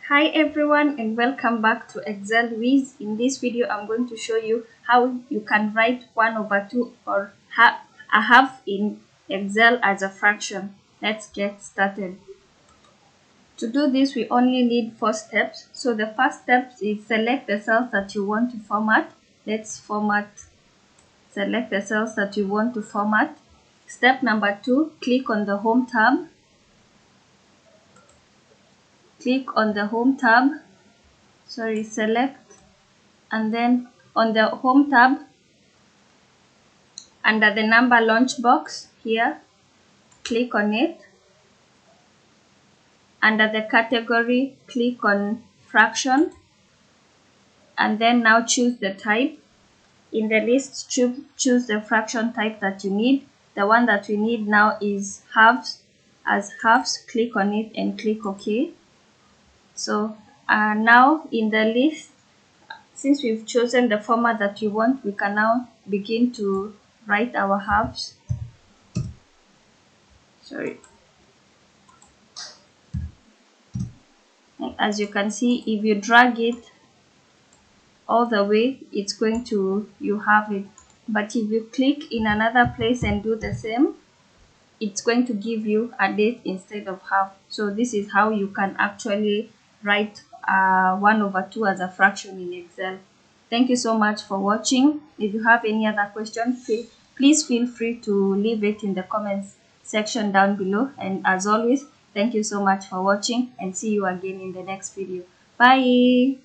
Hi everyone and welcome back to Excel Wiz. In this video I'm going to show you how you can write 1/2 or a half in Excel as a fraction. Let's get started. To do this we only need 4 steps. So the first step is select the cells that you want to format. Let's select the cells that you want to format. Step number 2, click on the Home tab. Click on the Home tab. Select, and then on the Home tab, under the number launch box here, click on it. Under the category, click on fraction, and then now choose the type. In the list, choose the fraction type that you need. The one that we need now is halves. As halves, click on it and click OK. So now in the list, since we've chosen the format that we want, we can now begin to write our halves. As you can see, if you drag it all the way, it's going to, you have it. But if you click in another place and do the same, it's going to give you a date instead of half. So this is how you can actually write 1/2 as a fraction in Excel. Thank you so much for watching. If you have any other question, please feel free to leave it in the comments section down below. And as always, thank you so much for watching and see you again in the next video. Bye.